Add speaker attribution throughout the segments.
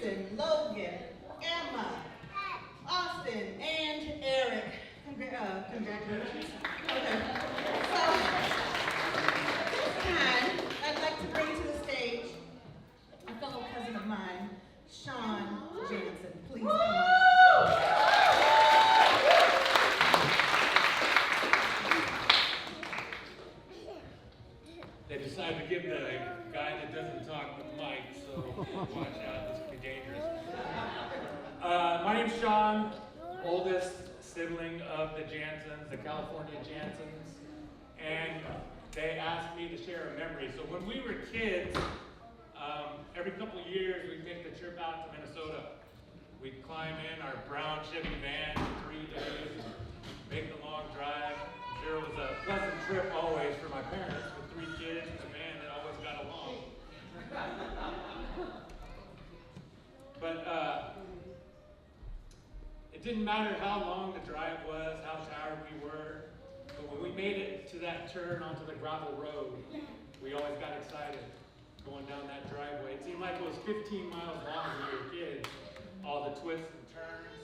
Speaker 1: Jason, Logan, Emma, Austin, and Eric. Congratulations. Okay. So, this time, I'd like to bring to the stage a fellow cousin of mine, Shawn Jansen. Please come on.
Speaker 2: They decided to give the guy that doesn't talk the mic, so watch out, this could be dangerous. My name's Shawn, oldest sibling of the Jansens, the California Jansens, and they asked me to share a memory. So when we were kids, every couple of years we'd take the trip out to Minnesota. We'd climb in our brown Chevy van for 3 days, make the long drive. There was a pleasant trip always for my parents with 3 kids and a man that always got along. But it didn't matter how long the drive was, how tired we were, but when we made it to that turn onto the gravel road, we always got excited going down that driveway. It seemed like it was 15 miles long when we were kids, all the twists and turns.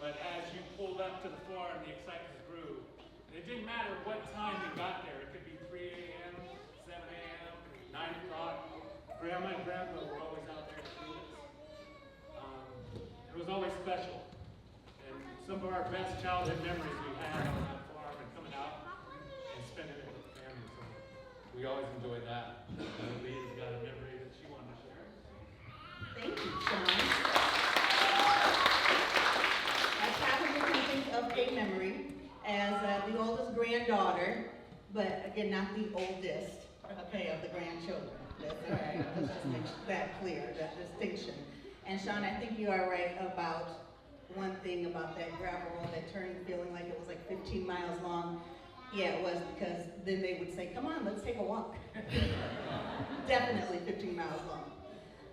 Speaker 2: But as you pulled up to the farm, the excitement grew. It didn't matter what time we got there. It could be 3 a.m., 7 a.m., 9 o'clock. Grandma and Grandpa were always out there to do this. It was always special. And some of our best childhood memories we had on that farm and coming out and spending it with the family. So we always enjoyed that. Leah's got a memory that she wanted to share.
Speaker 1: Thank you, Shawn. I probably can think of a memory as the oldest granddaughter, but again, not the oldest, okay, of the grandchildren. That's all right. Let's just make that clear, that distinction. And Shawn, I think you are right about one thing about that gravel road, that turn, feeling like it was like 15 miles long. Yeah, it was, because then they would say, come on, let's take a walk. Definitely 15 miles long.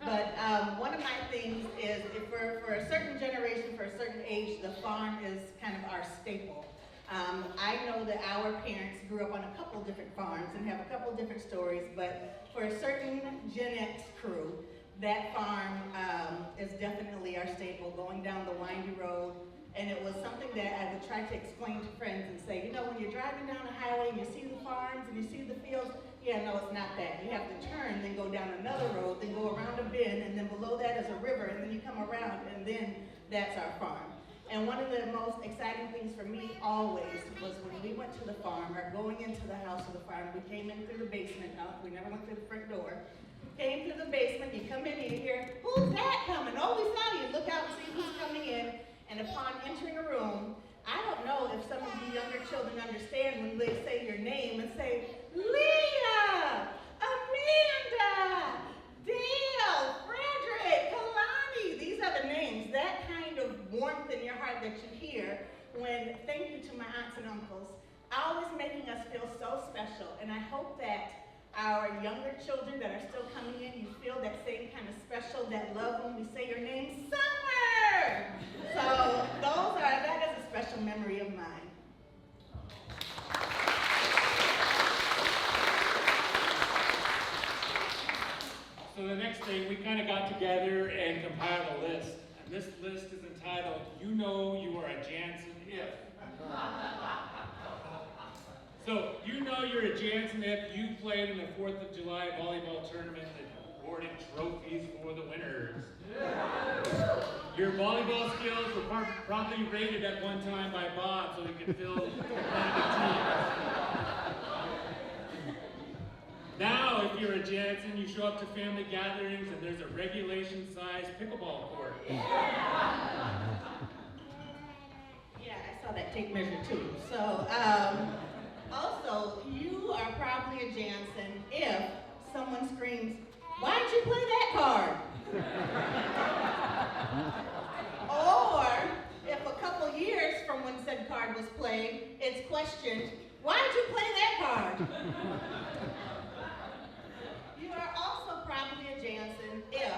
Speaker 1: But one of my things is, if for a certain generation, for a certain age, the farm is kind of our staple. I know that our parents grew up on a couple different farms and have a couple different stories, but for a certain Gen X crew, that farm is definitely our staple, going down the windy road. And it was something that I would try to explain to friends and say, you know, when you're driving down the highway and you see the farms and you see the fields, yeah, no, it's not that. You have to turn, then go down another road, then go around a bend, and then below that is a river, and then you come around, and then that's our farm. And one of the most exciting things for me always was when we went to the farm, or going into the house of the farm, we came in through the basement, we never went through the front door. Came through the basement, you come in and you hear, who's that coming? Oh, we saw you. Look out and see who's coming in. And upon entering a room, I don't know if some of you younger children understand when they say your name and say, Leah, Amanda, Dale, Frederick, Kalani. These are the names. That kind of warmth in your heart that you hear when, thank you to my aunts and uncles, always making us feel so special. And I hope that our younger children that are still coming in, you feel that same kind of special, that love when we say your name, Summer! So that is a special memory of mine.
Speaker 2: So the next day, we kind of got together and compiled a list. And this list is entitled, You Know You Are a Jansen If. So, you know you're a Jansen if you played in the 4th of July volleyball tournament that awarded trophies for the winners. Your volleyball skills were properly rated at one time by Bob so he could fill the team. Now, if you're a Jansen, you show up to family gatherings and there's a regulation-sized pickleball court.
Speaker 1: Yeah, I saw that tape measure too. So, also, you are probably a Jansen if someone screams, why'd you play that card? Or if a couple years from when said card was played, it's questioned, why'd you play that card? You are also probably a Jansen if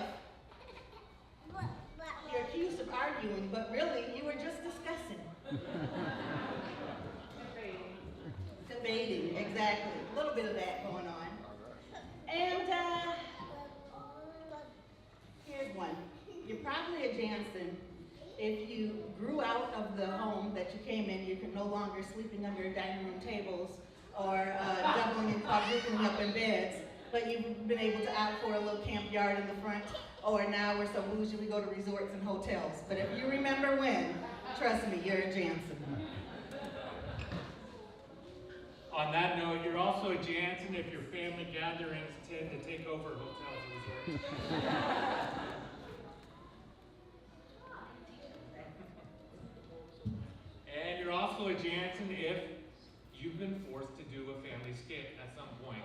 Speaker 1: you're accused of arguing, but really you were just discussing. Debating, exactly. A little bit of that going on. And here's one. You probably a Jansen if you grew out of the home that you came in. You can no longer sleeping under dining room tables or doubling and quadrupling up in beds, but you've been able to opt for a little camp yard in the front, or now we're so bougie we go to resorts and hotels. But if you remember when, trust me, you're a Jansen.
Speaker 2: On that note, you're also a Jansen if your family gatherings tend to take over hotels and resorts. And you're also a Jansen if you've been forced to do a family skit at some point.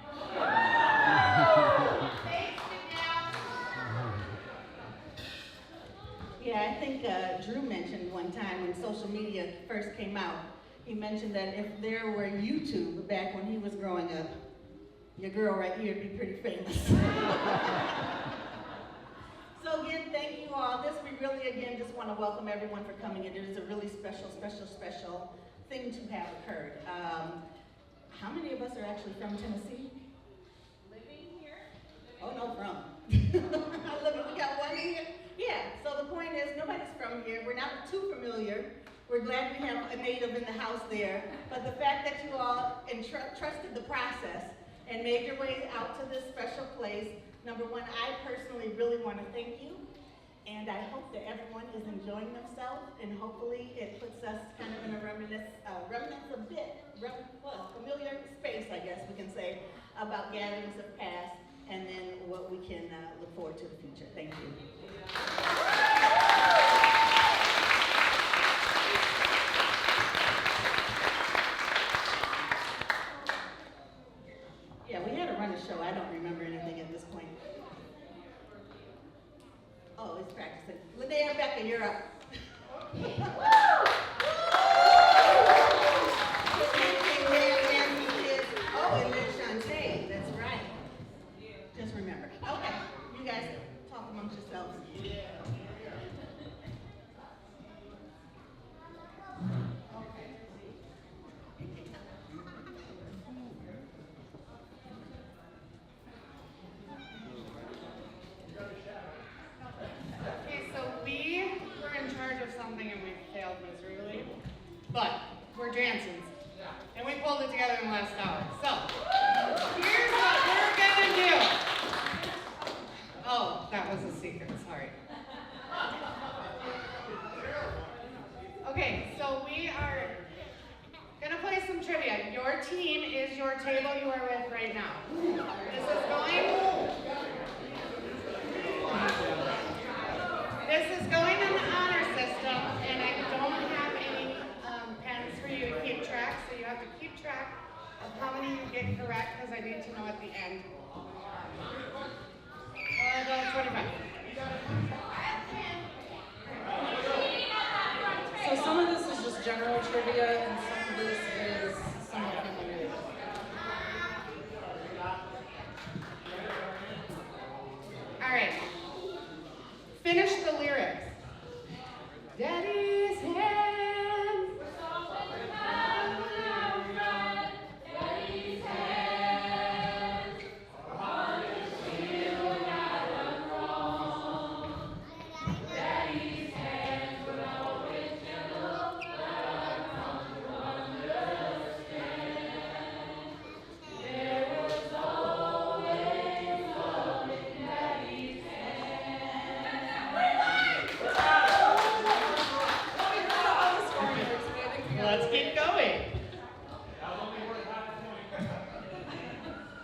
Speaker 1: Yeah, I think Drew mentioned one time when social media first came out, he mentioned that if there were YouTube back when he was growing up, your girl right here would be pretty famous. So again, thank you all. We really, again, just want to welcome everyone for coming. It is a really special thing to have occurred. How many of us are actually from Tennessee?
Speaker 3: Living here?
Speaker 1: Oh, no, from. We got one here? Yeah, so the point is, nobody's from here. We're not too familiar. We're glad we have a native in the house there. But the fact that you all trusted the process and made your way out to this special place, number one, I personally really want to thank you. And I hope that everyone is enjoying themselves, and hopefully it puts us kind of in a familiar space, I guess we can say, about gatherings of past, and then what we can look forward to the future. Thank you. Yeah, we had to run a show. I don't remember anything at this point. Oh, it's practicing. Linnea and Becca, you're up. Oh, and then Shantae, that's right. Just remember. Okay, you guys talk amongst yourselves.
Speaker 3: But we're Jansons, and we pulled it together in the last hour. So, here's what we're gonna do. Oh, that was a secret, sorry. Okay, so we are gonna play some trivia. Your team is your table you are with right now. This is going in the honor system, and I don't have any pens for you to keep track, so you have to keep track of how many you get correct, because I need to know at the end. About 25.
Speaker 4: So some of this is just general trivia, and some of this is somewhat familiar.
Speaker 3: All right. Finish the lyrics. Daddy's hands. Daddy's hands. On the shield that went wrong. Daddy's hands would always gentle blood from to understand. There was always love in Daddy's Let's keep going.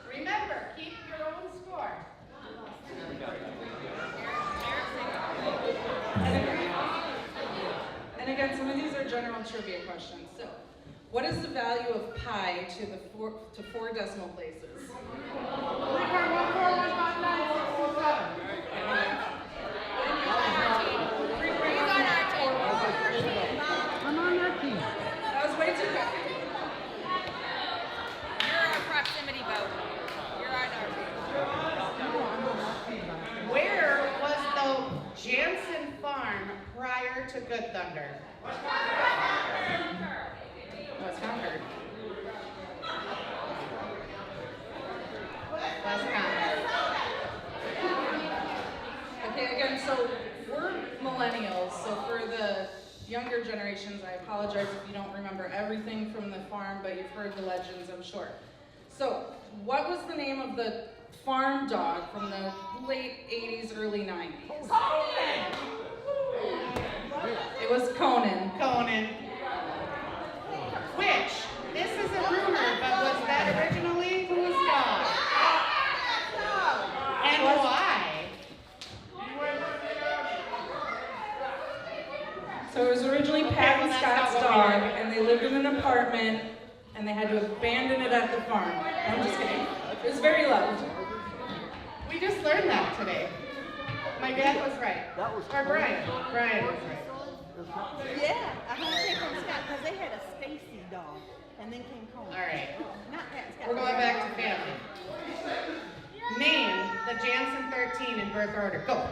Speaker 3: Remember, keep your own score.
Speaker 4: And again, some of these are general trivia questions. So, what is the value of pi to four decimal places?
Speaker 3: 3.14.
Speaker 4: That was way too quick.
Speaker 5: You're a proximity vote. You're on our team.
Speaker 3: Where was the Jansen farm prior to Good Thunder?
Speaker 4: West Concord.
Speaker 3: West Concord.
Speaker 4: Okay, again, so we're millennials, so for the younger generations, I apologize if you don't remember everything from the farm, but you've heard the legends, I'm sure. So, what was the name of the farm dog from the late 80s, early 90s? It was Conan.
Speaker 3: Conan. Which, this is a rumor, but was that originally whose dog? And why?
Speaker 4: So it was originally Pat and Scott's dog, and they lived in an apartment, and they had to abandon it at the farm. I'm just kidding. It was very loved.
Speaker 3: We just learned that today. My dad was right. Or Brian. Brian was right.
Speaker 1: Yeah, came from Scott because they had a Stacy dog, and then came Conan.
Speaker 3: All right.
Speaker 1: Not Pat and Scott.
Speaker 3: We're going back to family. Name the Jansen 13 in birth order. Go.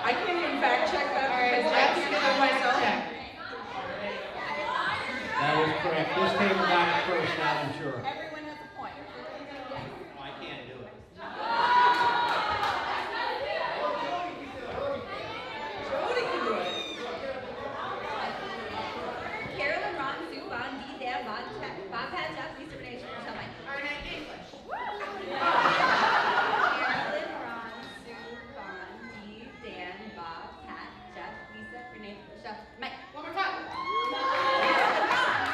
Speaker 4: I can't even fact check that
Speaker 3: All right,
Speaker 4: because I
Speaker 3: Jeff's
Speaker 4: can't
Speaker 3: gonna
Speaker 4: do it myself.
Speaker 3: check.
Speaker 6: That was correct. This came back first, Madam Chair.
Speaker 5: Everyone has a point.
Speaker 6: I can't do it.
Speaker 4: Jody can do it.
Speaker 5: Carolyn, Ron, Sue, Von, Dee, Dan, Von, Bob, Pat, Jeff, Lisa, Renee, Michelle, Mike.
Speaker 3: Arnett English.
Speaker 5: Carolyn, Ron, Sue, Von, Dee, Dan, Bob, Pat, Jeff, Lisa, Renee, Michelle, Mike.
Speaker 3: One more time.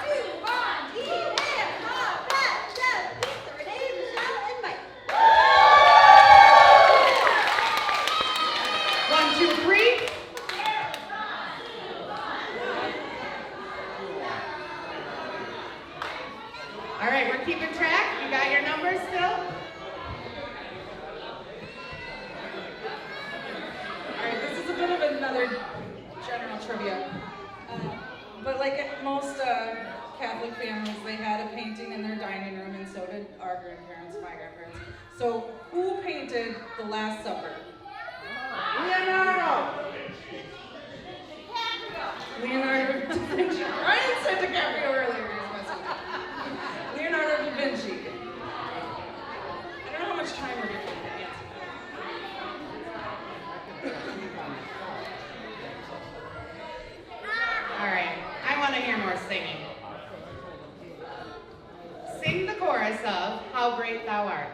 Speaker 5: Sue, Von, Dee, Dan, Bob, Pat, Jeff, Lisa, Renee, Michelle, and Mike.
Speaker 3: 1, 2, 3. All right, we're keeping track. You got your numbers still?
Speaker 4: All right, this is a bit of another general trivia. But like at most Catholic families, they had a painting in their dining room, and so did our grandparents, my grandparents. So who painted The Last Supper?
Speaker 3: Leonardo.
Speaker 4: Leonardo da Vinci. Ryan said DiCaprio earlier. Leonardo da Vinci. I don't know how much time we're giving to answer
Speaker 3: All right, I want to hear more singing. Sing the chorus of How Great Thou Art.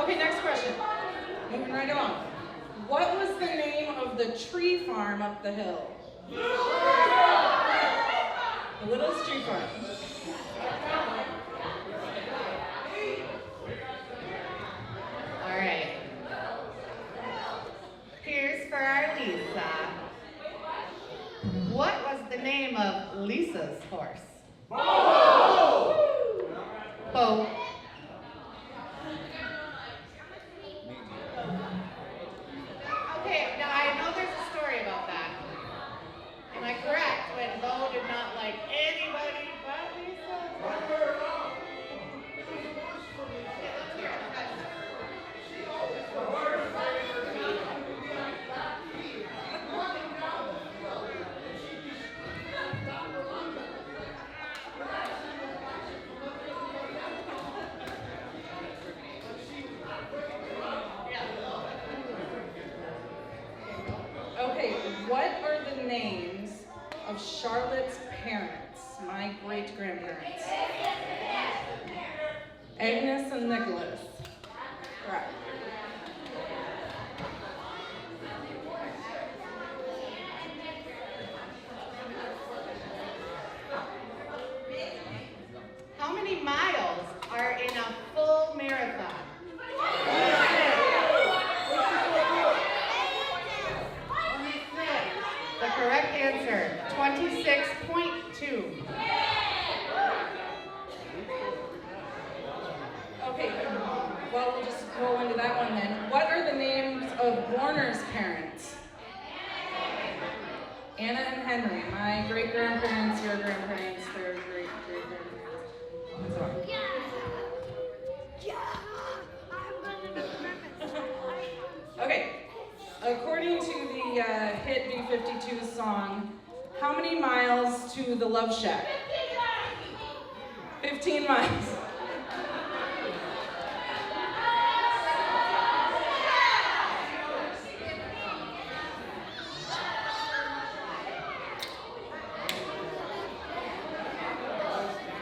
Speaker 3: Okay, next question.
Speaker 4: Moving right along. What was the name of the tree farm up the hill? The Littlest Tree Farm.
Speaker 3: All right. Here's for our Lisa. What was the name of Lisa's horse? Bo. Bo. Okay, now I know there's a story about that. Am I correct when Bo did not like anybody but Lisa?
Speaker 4: Okay, of Charlotte's parents, my great-grandparents? Agnes and Nicholas. Correct.
Speaker 3: How many miles are in a full marathon? The correct answer, 26.2.
Speaker 4: Okay, well, we'll just roll into that one then. What are the names of Warner's parents? Anna and Henry, my great-grandparents, your grandparents, their great-great-grandparents, and so on. Okay, according to the hit B-52 song, how many miles to the Love Shack? 15 miles.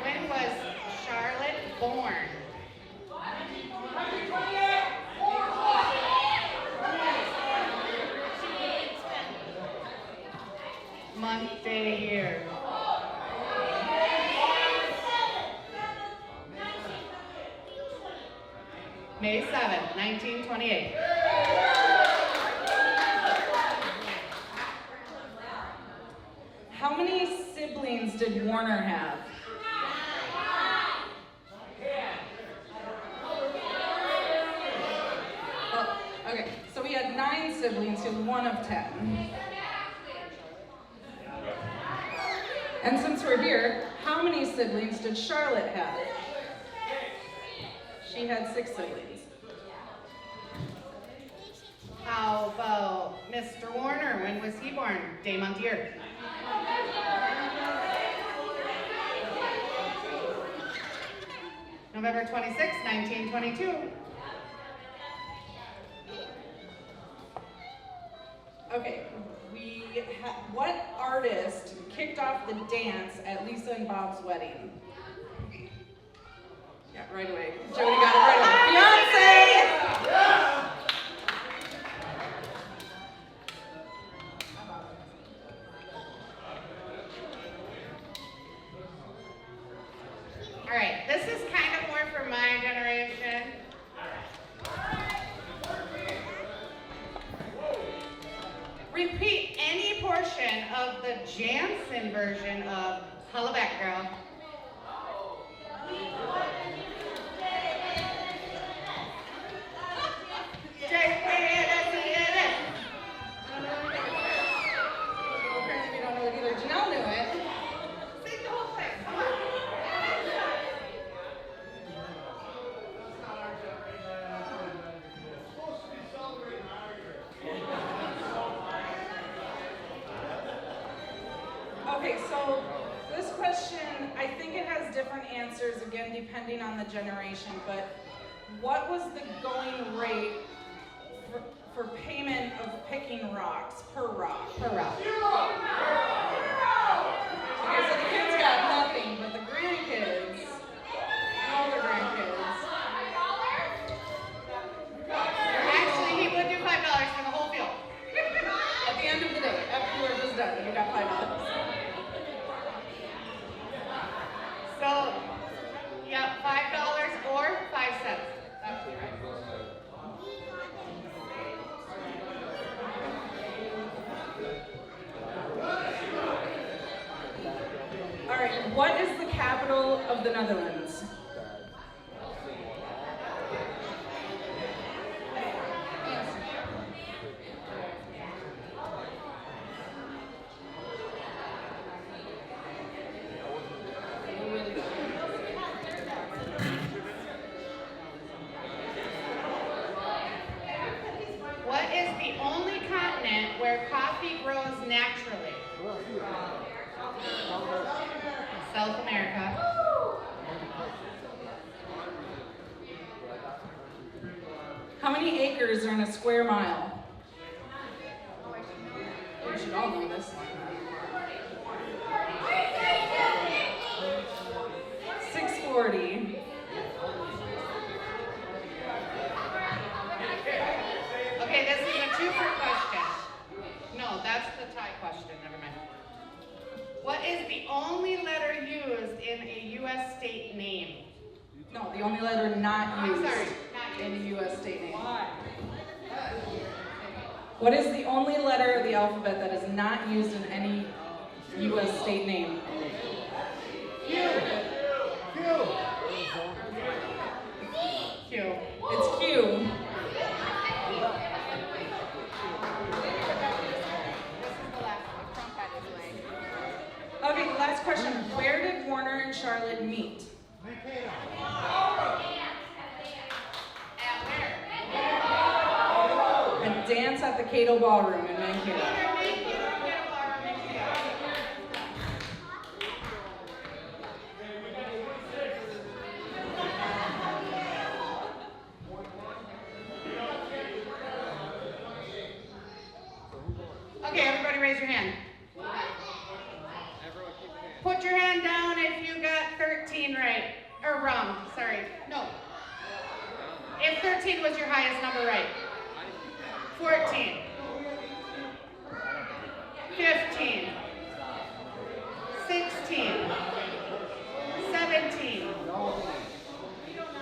Speaker 3: When was Charlotte born? Month, day, year. May 7th, 1928.
Speaker 4: How many siblings did Warner have? Well, okay, so we had 9 siblings, he was one of 10. And since we're here, how many siblings did Charlotte have? She had 6 siblings.
Speaker 3: How about Mr. Warner? When was he born? Day, month, year. November 26, 1922.
Speaker 4: Okay, what artist kicked off the dance at Lisa and Bob's wedding? Yeah, right away. Jody got it right away. Beyonce!
Speaker 3: All right, this is kind of more for my generation. Repeat any portion of the Jansen version of Holla Back Girl.
Speaker 4: Apparently we don't know it either. Janelle knew it.
Speaker 3: Sing the whole thing, come on.
Speaker 4: Okay, so this question, I think it has different answers, again, depending on the generation, but what was the going rate for payment of picking rocks per rock?
Speaker 3: Per rock.
Speaker 4: Okay, so the kids got nothing, but the grandkids, all the grandkids.
Speaker 3: Actually, he would do $5 for the whole field.
Speaker 4: At the end of the day, after work was done, you got $5.
Speaker 3: So, yeah, $5 or 5 cents. That's right.
Speaker 4: All right, what is the capital of the Netherlands?
Speaker 3: What is the only continent where coffee grows naturally? South America.
Speaker 4: How many acres are in a square mile? You should all know this.
Speaker 3: Super question. No, that's the tie question, never mind. What is the only letter used in a U.S. state name?
Speaker 4: No, the only letter not
Speaker 3: I'm
Speaker 4: used
Speaker 3: sorry, not
Speaker 4: in
Speaker 3: used.
Speaker 4: a U.S. state name. What is the only letter of the alphabet that is not used in any U.S. state name?
Speaker 3: Q.
Speaker 4: It's Q. Okay, the last question. Where did Warner and Charlotte meet? A dance at the Cato Ballroom in Mankato.
Speaker 3: Okay, everybody raise your hand. Put your hand down if you got 13 right. Or wrong, sorry. No. If 13 was your highest number right. 14. 15. 16. 17.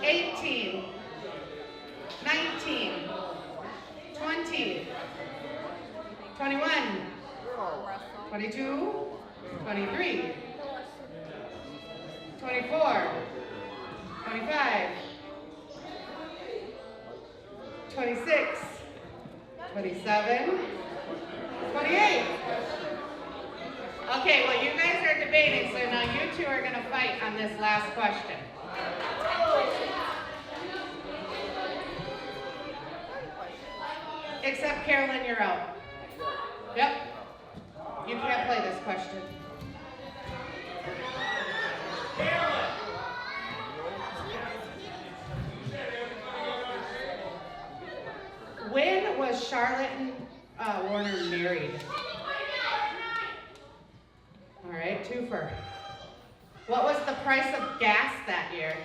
Speaker 3: 18. 19. 20. 21. 22. 23. 24. 25. 26. 27. 28. Okay, well you guys are debating, so now you two are going to fight on this last question. Except Carolyn, you're out. Yep. You can't play this question. When was Charlotte and Warner married? All right, twofer. What was the price of gas that year?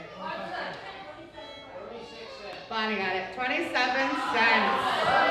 Speaker 3: Bonnie got it. 27 cents.